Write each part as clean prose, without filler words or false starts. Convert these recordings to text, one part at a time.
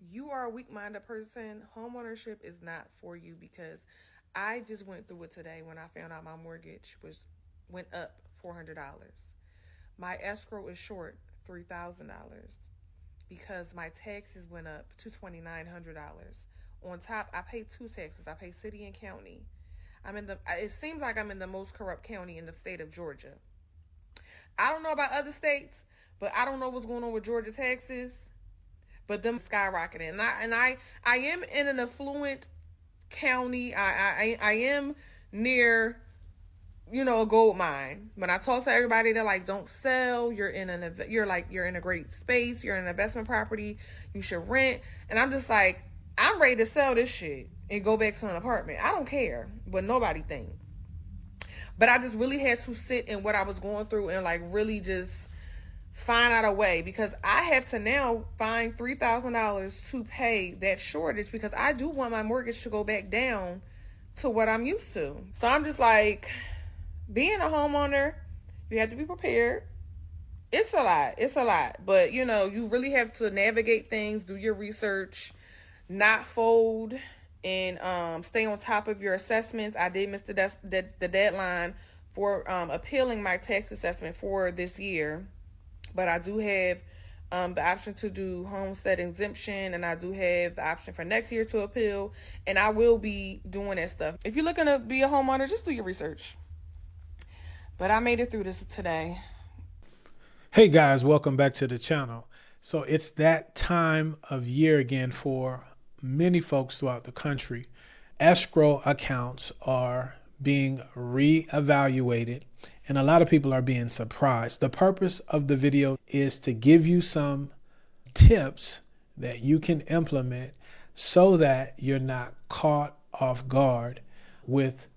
you are a weak-minded person, homeownership is not for you, because I just went through it today when I found out my mortgage went up $400. My escrow is short $3,000 because my taxes went up to $2,900. On top, I pay two taxes. I pay city and county. It seems like I'm in the most corrupt county in the state of Georgia. I don't know about other states, but I don't know what's going on with Georgia taxes. But them skyrocketing, and I am in an affluent county. I am near, a gold mine. When I talk to everybody, they're like, "Don't sell. You're in a great space. You're in an investment property. You should rent." And I'm just like, I'm ready to sell this shit and go back to an apartment. I don't care what nobody think. But I just really had to sit in what I was going through and like really just find out a way, because I have to now find $3,000 to pay that shortage, because I do want my mortgage to go back down to what I'm used to. So I'm just like, being a homeowner, you have to be prepared. It's a lot. But you really have to navigate things, do your research, not fold, and stay on top of your assessments. I did miss the deadline for appealing my tax assessment for this year. But I do have the option to do homestead exemption, and I do have the option for next year to appeal, and I will be doing that stuff. If you're looking to be a homeowner, just do your research. But I made it through this today. Hey guys, welcome back to the channel. So it's that time of year again for many folks throughout the country. Escrow accounts are being reevaluated, and a lot of people are being surprised. The purpose of the video is to give you some tips that you can implement so that you're not caught off guard with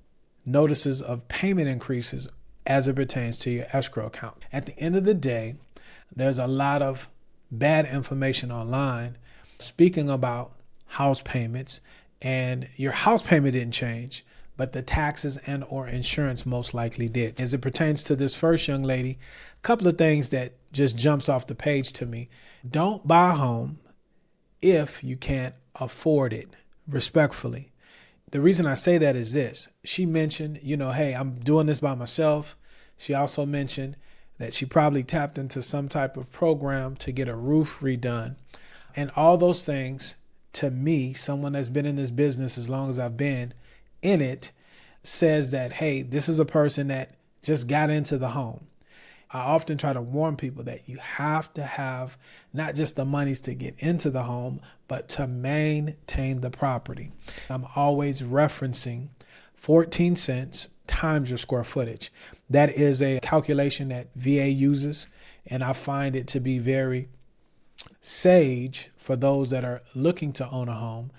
notices of payment increases as it pertains to your escrow account. At the end of the day, there's a lot of bad information online speaking about house payments, and your house payment didn't change, but the taxes and or insurance most likely did. As it pertains to this first young lady, a couple of things that just jumps off the page to me. Don't buy a home if you can't afford it, respectfully. The reason I say that is this. She mentioned, hey, I'm doing this by myself. She also mentioned that she probably tapped into some type of program to get a roof redone. And all those things, to me, someone that's been in this business as long as I've been in it, says that, hey, this is a person that just got into the home. I often try to warn people that you have to have not just the monies to get into the home, but to maintain the property. I'm always referencing 14 cents times your square footage. That is a calculation that VA uses, and I find it to be very sage for those that are looking to own a home,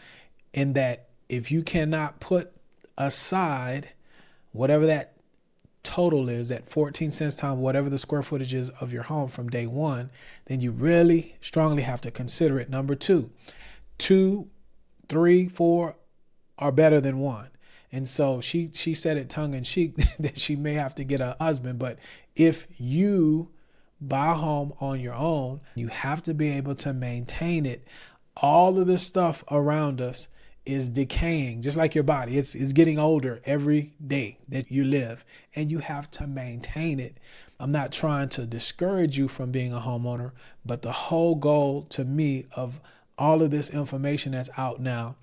in that if you cannot put aside whatever that total is, that 14 cents times whatever the square footage is of your home from day one, then you really strongly have to consider it. Number two, 3, 4 are better than one. And so she said it tongue in cheek that she may have to get a husband. But if you buy a home on your own, you have to be able to maintain it. All of this stuff around us is decaying, just like your body. It's getting older every day that you live, and you have to maintain it. I'm not trying to discourage you from being a homeowner, but the whole goal to me of all of this information that's out now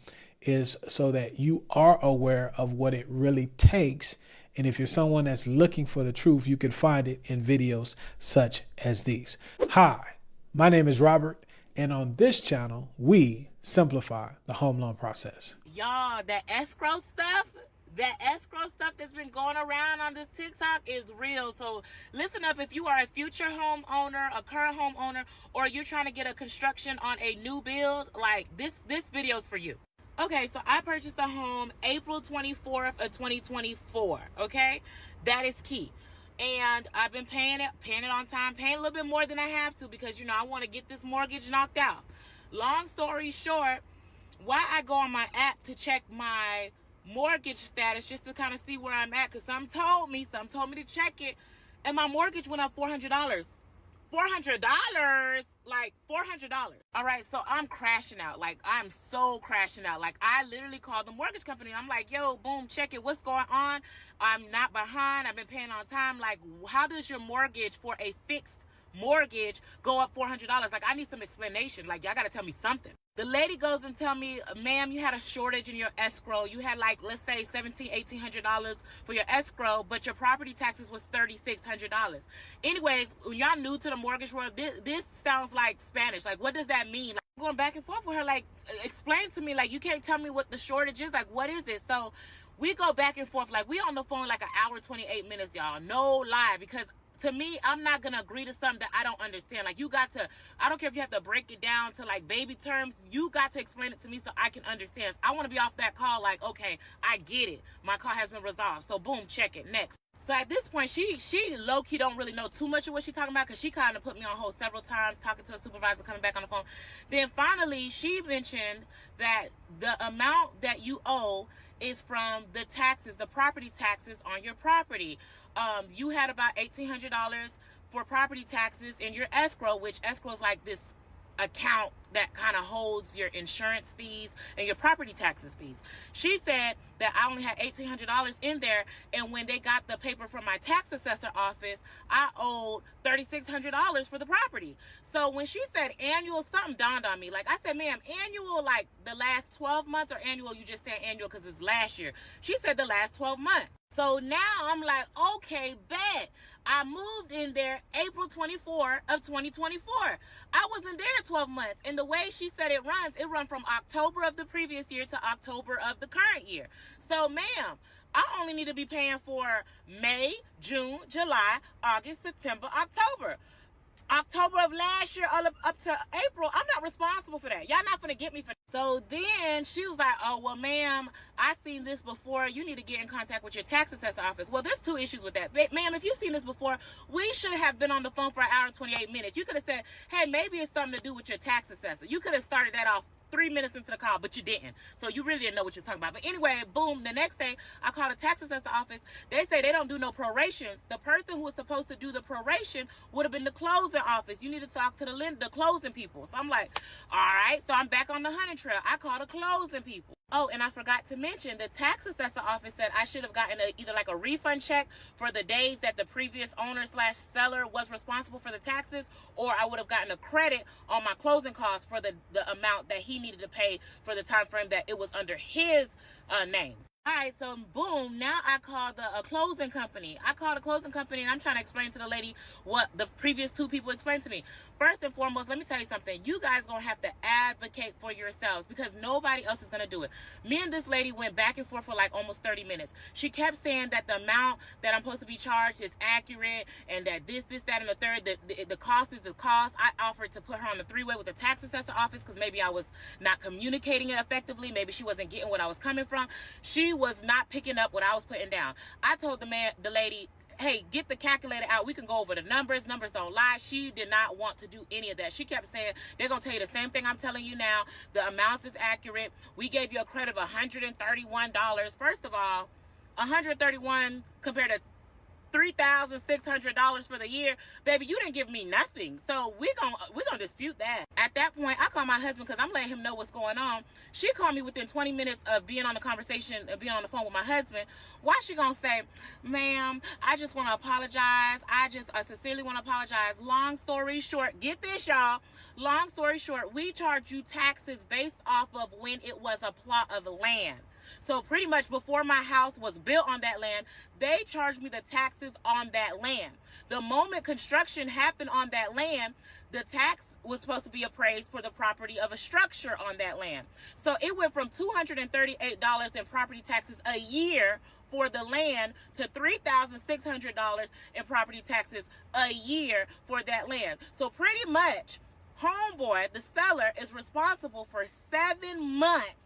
is so that you are aware of what it really takes. And if you're someone that's looking for the truth, you can find it in videos such as these. Hi, my name is Robert, and on this channel, we simplify the home loan process. Y'all, that escrow stuff that's been going around on this TikTok is real. So listen up, if you are a future homeowner, a current homeowner, or you're trying to get a construction on a new build, like this video is for you. Okay, so I purchased a home April 24th of 2024, okay? That is key. And I've been paying it on time, paying a little bit more than I have to, because, I want to get this mortgage knocked out. Long story short, why I go on my app to check my mortgage status just to kind of see where I'm at, because some told me to check it, and my mortgage went up $400. $400, like $400. All right, so I'm crashing out. Like, I'm so crashing out. Like, I literally called the mortgage company. I'm like, yo, boom, check it. What's going on? I'm not behind. I've been paying on time. Like, how does your mortgage for a fixed mortgage go up $400? Like, I need some explanation. Like, y'all got to tell me something. The lady goes and tell me, ma'am, you had a shortage in your escrow. You had, like, let's say $1,800 for your escrow, but your property taxes was $3,600. Anyways, when y'all new to the mortgage world, this sounds like Spanish. Like, what does that mean? Like, I'm going back and forth with her, like, explain to me. Like, you can't tell me what the shortage is. Like, what is it? So we go back and forth. Like, we on the phone like an hour, 28 minutes, y'all. No lie, because to me, I'm not going to agree to something that I don't understand. Like, you got to, I don't care if you have to break it down to, like, baby terms. You got to explain it to me so I can understand. I want to be off that call like, okay, I get it. My call has been resolved. So, boom, check it. Next. So, at this point, she low-key don't really know too much of what she's talking about because she kind of put me on hold several times, talking to a supervisor, coming back on the phone. Then, finally, she mentioned that the amount that you owe is from the taxes, the property taxes on your property. You had about $1,800 for property taxes in your escrow, which escrow is like this account that kind of holds your insurance fees and your property taxes fees. She said that I only had $1,800 in there, and when they got the paper from my tax assessor office, I owed $3,600 for the property. So when she said annual, something dawned on me. Like, I said, ma'am, annual like the last 12 months, or annual, you just said annual because it's last year. She said the last 12 months. So now I'm like, okay, bet. I moved in there April 24 of 2024. I wasn't there 12 months. And the way she said it runs from October of the previous year to October of the current year. So, ma'am, I only need to be paying for May, June, July, August, September, October. October of last year up to April, I'm not responsible for that. Y'all not gonna get me for that. So then she was like, oh, well, ma'am, I seen this before. You need to get in contact with your tax assessor office. Well, there's two issues with that. Ma'am, if you've seen this before, we should have been on the phone for an hour and 28 minutes. You could have said, hey, maybe it's something to do with your tax assessor. You could have started that off 3 minutes into the call, but you didn't. So you really didn't know what you're talking about. But anyway, boom, the next day, I called the tax assessor office. They say they don't do no prorations. The person who was supposed to do the proration would have been the closing office. You need to talk to the closing people. So I'm like, all right. So I'm back on the hunting trail. I called the closing people. Oh, and I forgot to mention, the tax assessor office said I should have gotten either like a refund check for the days that the previous owner/seller was responsible for the taxes, or I would have gotten a credit on my closing costs for the amount that he needed to pay for the time frame that it was under his name. All right, so boom, now I called the closing company. I called the closing company, and I'm trying to explain to the lady what the previous two people explained to me. First and foremost, let me tell you something. You guys going to have to advocate for yourselves because nobody else is going to do it. Me and this lady went back and forth for like almost 30 minutes. She kept saying that the amount that I'm supposed to be charged is accurate and that this, that, and the third, the cost is the cost. I offered to put her on the three-way with the tax assessor office because maybe I was not communicating it effectively. Maybe she wasn't getting what I was coming from. She was not picking up what I was putting down. I told the lady, hey, get the calculator out. We can go over the numbers. Numbers don't lie. She did not want to do any of that. She kept saying, they're going to tell you the same thing I'm telling you now. The amounts is accurate. We gave you a credit of $131. First of all, $131 compared to $3,600 for the year, baby, you didn't give me nothing. So we're gonna dispute that. At that point, I called my husband because I'm letting him know what's going on. She called me within 20 minutes of being on the conversation, of being on the phone with my husband. Why she gonna say, ma'am, I just want to apologize. I sincerely want to apologize. Long story short, get this, y'all. Long story short, we charge you taxes based off of when it was a plot of land. So pretty much before my house was built on that land, they charged me the taxes on that land. The moment construction happened on that land, the tax was supposed to be appraised for the property of a structure on that land. So it went from $238 in property taxes a year for the land to $3,600 in property taxes a year for that land. So pretty much, homeboy, the seller, is responsible for 7 months.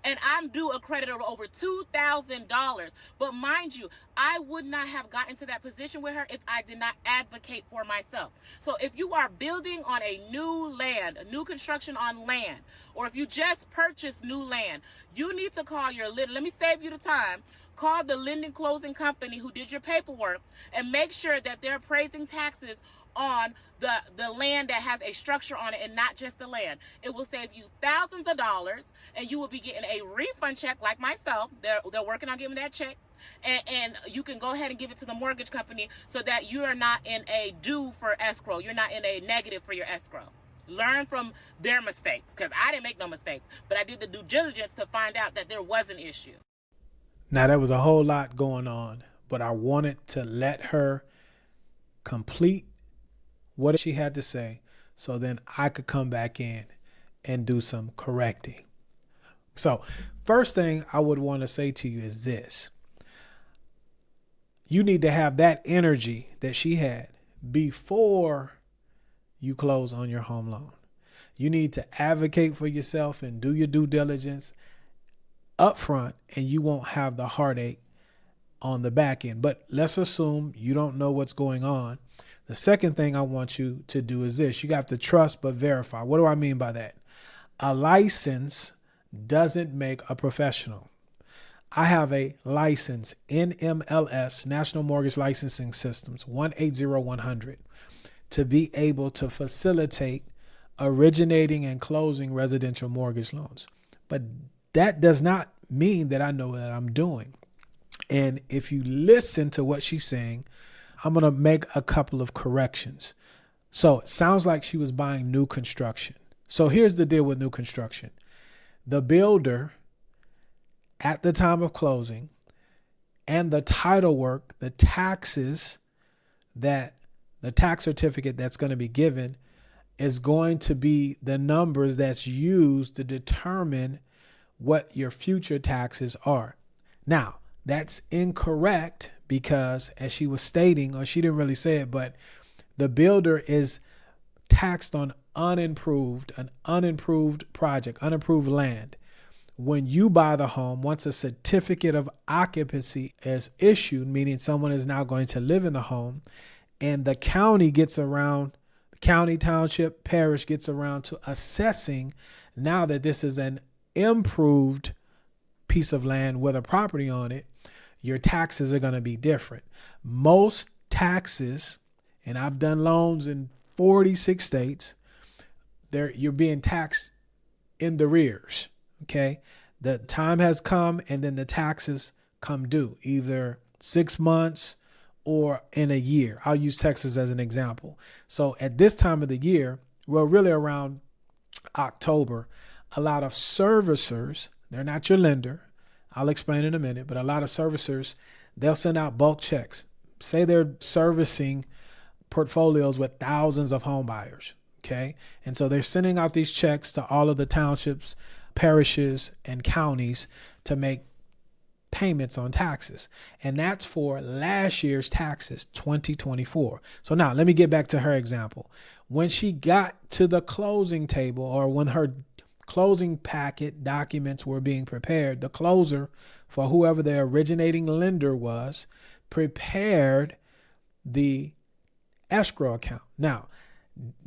And I'm due a credit of over $2,000. But mind you, I would not have gotten to that position with her if I did not advocate for myself. So if you are building on a new land, a new construction on land, or if you just purchased new land, you need to call your let me save you the time. Call the lending closing company who did your paperwork and make sure that they're appraising taxes on the land that has a structure on it and not just the land. It will save you thousands of dollars, and you will be getting a refund check like myself. They're working on giving that check. And you can go ahead and give it to the mortgage company so that you are not in a due for escrow. You're not in a negative for your escrow. Learn from their mistakes, because I didn't make no mistake, but I did the due diligence to find out that there was an issue. Now, there was a whole lot going on, but I wanted to let her complete what she had to say so then I could come back in and do some correcting. So first thing I would want to say to you is this. You need to have that energy that she had before you close on your home loan. You need to advocate for yourself and do your due diligence up front, and you won't have the heartache on the back end. But let's assume you don't know what's going on. The second thing I want you to do is this. You got to trust but verify. What do I mean by that? A license doesn't make a professional. I have a license, NMLS, National Mortgage Licensing Systems, 180100, to be able to facilitate originating and closing residential mortgage loans. But that does not mean that I know what I'm doing. And if you listen to what she's saying, I'm going to make a couple of corrections. So it sounds like she was buying new construction. So here's the deal with new construction. The builder at the time of closing and the title work, the taxes, that the tax certificate that's going to be given is going to be the numbers that's used to determine what your future taxes are. Now, that's incorrect because, as she was stating, or she didn't really say it, but the builder is taxed on an unimproved project, unimproved land. When you buy the home, once a certificate of occupancy is issued, meaning someone is now going to live in the home, and the county gets around, county, township, parish gets around to assessing now that this is an improved piece of land with a property on it, your taxes are going to be different. Most taxes, and I've done loans in 46 states, you're being taxed in the rears. Okay. The time has come and then the taxes come due either 6 months or in a year. I'll use Texas as an example. So at this time of the year, well, really around October, a lot of servicers, they're not your lender, I'll explain in a minute, but a lot of servicers, they'll send out bulk checks. Say they're servicing portfolios with thousands of home buyers. Okay. And so they're sending out these checks to all of the townships, parishes, and counties to make payments on taxes. And that's for last year's taxes, 2024. So now let me get back to her example. When she got to the closing table, or when her closing packet documents were being prepared, the closer, for whoever the originating lender was, prepared the escrow account. Now,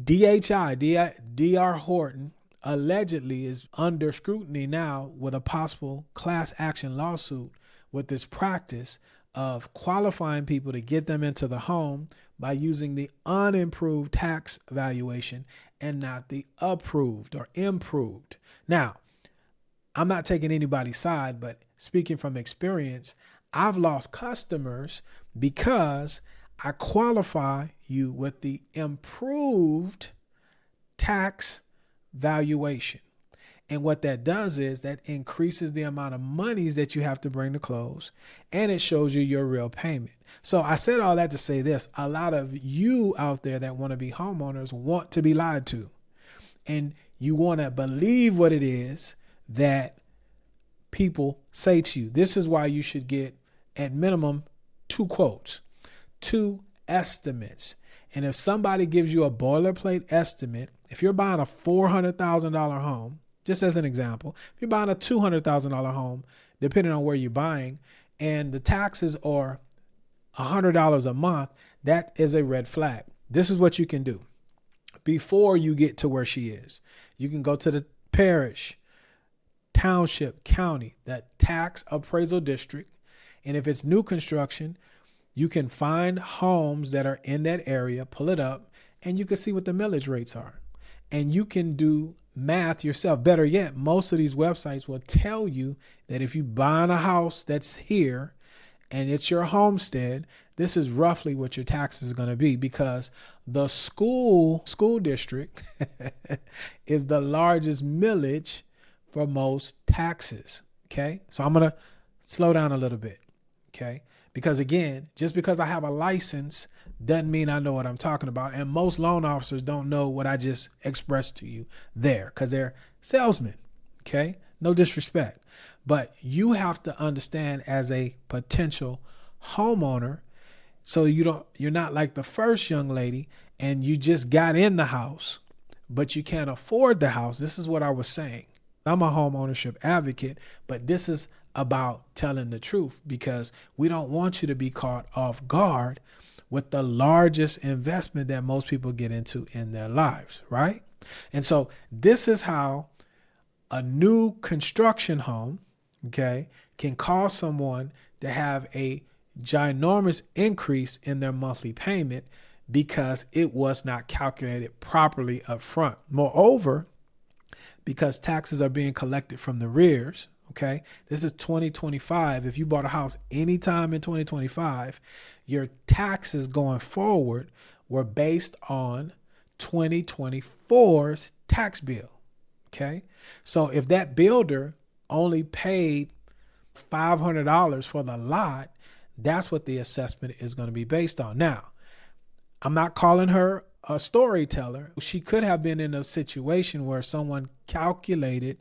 D.R. Horton allegedly is under scrutiny now with a possible class action lawsuit with this practice of qualifying people to get them into the home by using the unimproved tax valuation and not the approved or improved. Now, I'm not taking anybody's side, but speaking from experience, I've lost customers because I qualify you with the improved tax valuation. And what that does is that increases the amount of monies that you have to bring to close, and it shows you your real payment. So I said all that to say this: a lot of you out there that want to be homeowners want to be lied to, and you want to believe what it is that people say to you. This is why you should get at minimum 2 quotes, 2 estimates. And if somebody gives you a boilerplate estimate, if you're buying a $400,000 home, just as an example, if you're buying a $200,000 home, depending on where you're buying, and the taxes are $100 a month, that is a red flag. This is what you can do before you get to where she is. You can go to the parish, township, county, that tax appraisal district. And if it's new construction, you can find homes that are in that area, pull it up, and you can see what the millage rates are. And you can do math yourself. Better yet, most of these websites will tell you that if you buy a house that's here and it's your homestead, this is roughly what your taxes are going to be, because the school district is the largest millage for most taxes. Okay. So I'm going to slow down a little bit. Okay. Because again, just because I have a license doesn't mean I know what I'm talking about. And most loan officers don't know what I just expressed to you there because they're salesmen. Okay. No disrespect, but you have to understand as a potential homeowner, so you're not like the first young lady and you just got in the house, but you can't afford the house. This is what I was saying. I'm a home ownership advocate, but this is about telling the truth, because we don't want you to be caught off guard with the largest investment that most people get into in their lives, right? And so this is how a new construction home, okay, can cause someone to have a ginormous increase in their monthly payment because it was not calculated properly up front. Moreover, because taxes are being collected from the rears, okay, this is 2025. If you bought a house anytime in 2025, your taxes going forward were based on 2024's tax bill. Okay. So if that builder only paid $500 for the lot, that's what the assessment is going to be based on. Now, I'm not calling her a storyteller. She could have been in a situation where someone calculated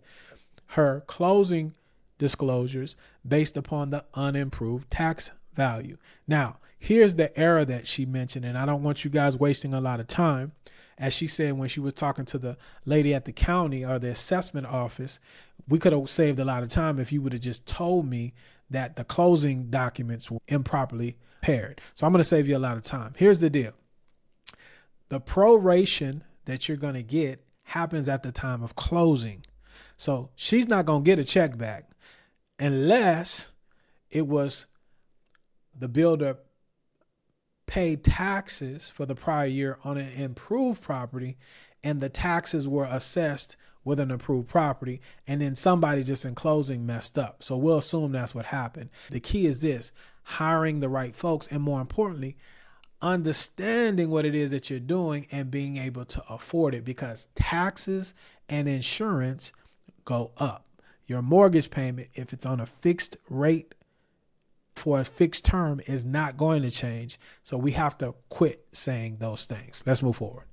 her closing disclosures based upon the unimproved tax value. Now, here's the error that she mentioned, and I don't want you guys wasting a lot of time. As she said when she was talking to the lady at the county or the assessment office, we could have saved a lot of time if you would have just told me that the closing documents were improperly prepared. So I'm going to save you a lot of time. Here's the deal. The proration that you're going to get happens at the time of closing. So she's not going to get a check back unless it was the builder paid taxes for the prior year on an improved property and the taxes were assessed with an approved property, and then somebody just in closing messed up. So we'll assume that's what happened. The key is this: hiring the right folks, and more importantly, understanding what it is that you're doing and being able to afford it, because taxes and insurance go up. Your mortgage payment, if it's on a fixed rate for a fixed term, is not going to change. So we have to quit saying those things. Let's move forward.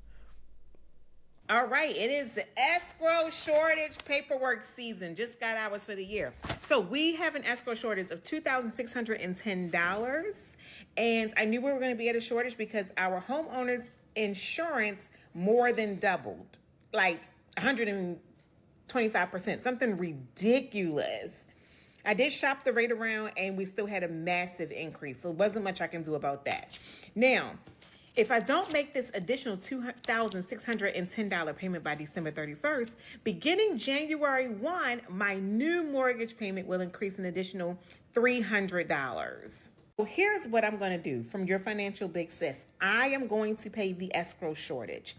All right, it is the escrow shortage paperwork season. Just got ours for the year. So we have an escrow shortage of $2,610. And I knew we were going to be at a shortage because our homeowners insurance more than doubled, like 125%, something ridiculous. I did shop the rate around and we still had a massive increase. So it wasn't much I can do about that. Now, if I don't make this additional $2,610 payment by December 31st, beginning January 1, my new mortgage payment will increase an additional $300. Well, here's what I'm going to do from your financial big sis. I am going to pay the escrow shortage.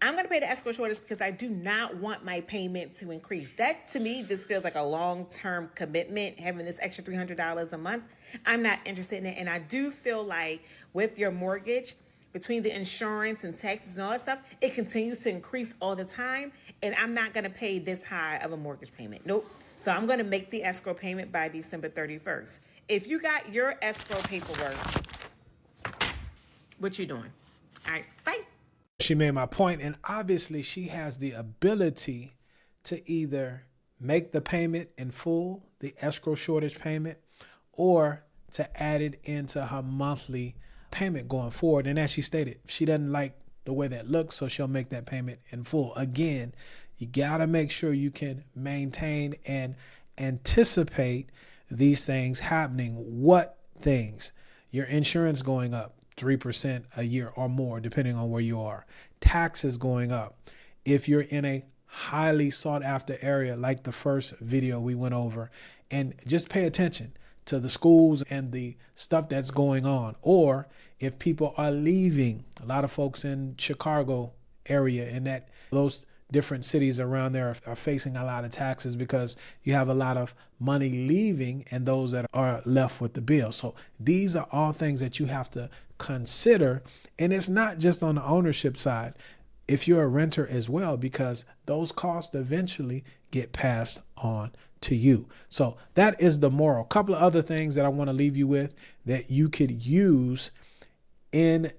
I'm going to pay the escrow shortage because I do not want my payment to increase. That to me just feels like a long-term commitment, having this extra $300 a month. I'm not interested in it. And I do feel like with your mortgage, between the insurance and taxes and all that stuff, it continues to increase all the time. And I'm not going to pay this high of a mortgage payment. Nope. So I'm going to make the escrow payment by December 31st. If you got your escrow paperwork, what you doing? All right, bye. She made my point, and obviously she has the ability to either make the payment in full, the escrow shortage payment, or to add it into her monthly payment going forward. And as she stated, she doesn't like the way that looks, so she'll make that payment in full. Again, you got to make sure you can maintain and anticipate these things happening. What things? Your insurance going up 3% a year or more, depending on where you are. Taxes going up. If you're in a highly sought after area, like the first video we went over, and just pay attention to the schools and the stuff that's going on. Or if people are leaving, a lot of folks in Chicago area and those different cities around there are facing a lot of taxes because you have a lot of money leaving and those that are left with the bill. So these are all things that you have to consider. And it's not just on the ownership side. If you're a renter as well, because those costs eventually get passed on to you. So that is the moral. A couple of other things that I want to leave you with that you could use in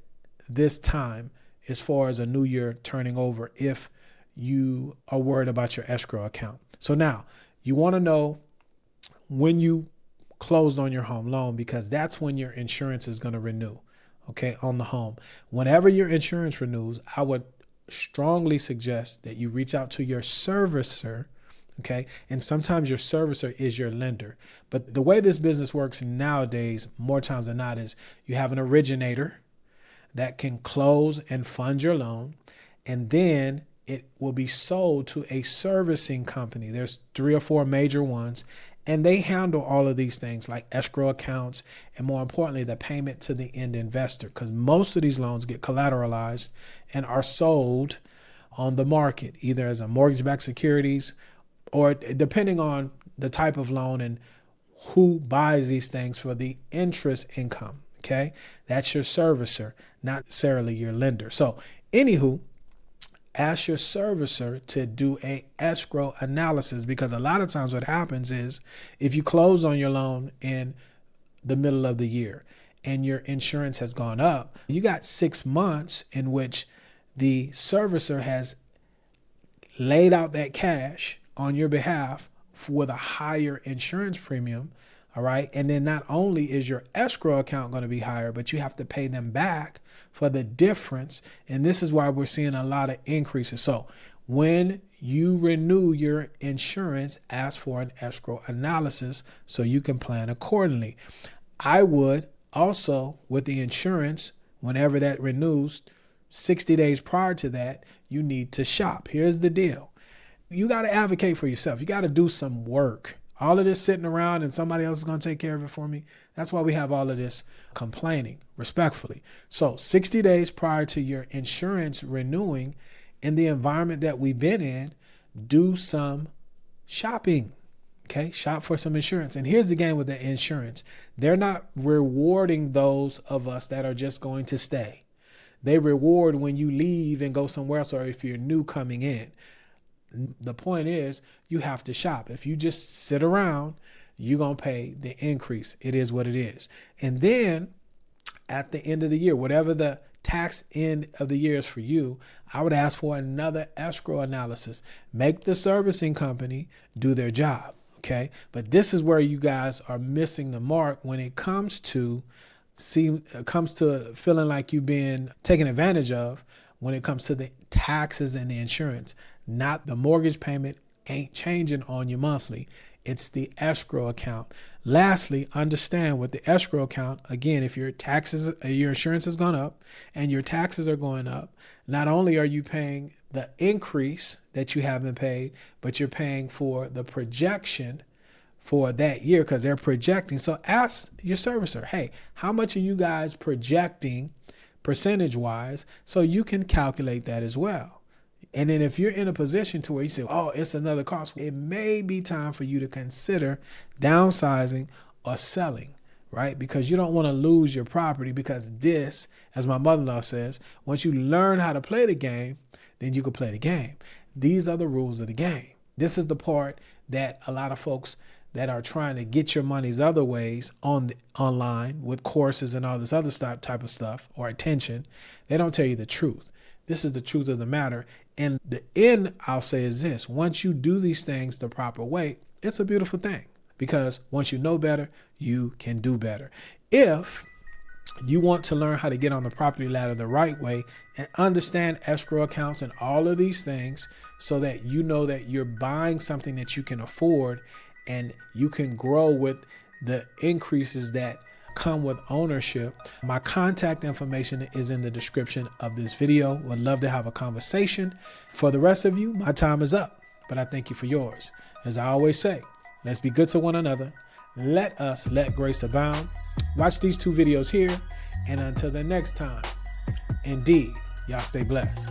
this time as far as a new year turning over if you are worried about your escrow account. So now you want to know when you closed on your home loan, because that's when your insurance is going to renew, okay, on the home. Whenever your insurance renews, I would strongly suggest that you reach out to your servicer, okay? And sometimes your servicer is your lender. But the way this business works nowadays, more times than not, is you have an originator that can close and fund your loan, and then it will be sold to a servicing company. There's 3 or 4 major ones, and they handle all of these things like escrow accounts and, more importantly, the payment to the end investor, because most of these loans get collateralized and are sold on the market, either as a mortgage-backed securities or depending on the type of loan and who buys these things for the interest income. Okay, that's your servicer, not necessarily your lender. So anywho, ask your servicer to do a escrow analysis, because a lot of times what happens is if you close on your loan in the middle of the year and your insurance has gone up, you got 6 months in which the servicer has laid out that cash on your behalf with a higher insurance premium. All right. And then not only is your escrow account going to be higher, but you have to pay them back for the difference. And this is why we're seeing a lot of increases. So when you renew your insurance, ask for an escrow analysis so you can plan accordingly. I would also, with the insurance, whenever that renews, 60 days prior to that, you need to shop. Here's the deal. You got to advocate for yourself. You got to do some work. All of this sitting around and somebody else is going to take care of it for me. That's why we have all of this complaining, respectfully. So 60 days prior to your insurance renewing, in the environment that we've been in, do some shopping. Okay, shop for some insurance. And here's the game with the insurance. They're not rewarding those of us that are just going to stay. They reward when you leave and go somewhere else, or if you're new coming in. The point is, you have to shop. If you just sit around, you're going to pay the increase. It is what it is. And then at the end of the year, whatever the tax end of the year is for you, I would ask for another escrow analysis. Make the servicing company do their job. Okay. But this is where you guys are missing the mark when it comes to feeling like you've been taken advantage of when it comes to the taxes and the insurance. Not the mortgage payment ain't changing on you monthly. It's the escrow account. Lastly, understand with the escrow account, again, if your insurance has gone up and your taxes are going up, not only are you paying the increase that you haven't paid, but you're paying for the projection for that year because they're projecting. So ask your servicer, hey, how much are you guys projecting percentage-wise, so you can calculate that as well. And then if you're in a position to where you say, oh, it's another cost, it may be time for you to consider downsizing or selling, right? Because you don't want to lose your property, because this, as my mother-in-law says, once you learn how to play the game, then you can play the game. These are the rules of the game. This is the part that a lot of folks that are trying to get your monies other ways online with courses and all this other type of stuff or attention, they don't tell you the truth. This is the truth of the matter. And the end, I'll say, is this. Once you do these things the proper way, it's a beautiful thing, because once you know better, you can do better. If you want to learn how to get on the property ladder the right way and understand escrow accounts and all of these things so that you know that you're buying something that you can afford and you can grow with the increases that come with ownership, my contact information is in the description of this video. Would love to have a conversation. For the rest of you, my time is up, but I thank you for yours. As I always say, let's be good to one another. Let us let grace abound. Watch these 2 videos here. And until the next time, indeed, y'all stay blessed.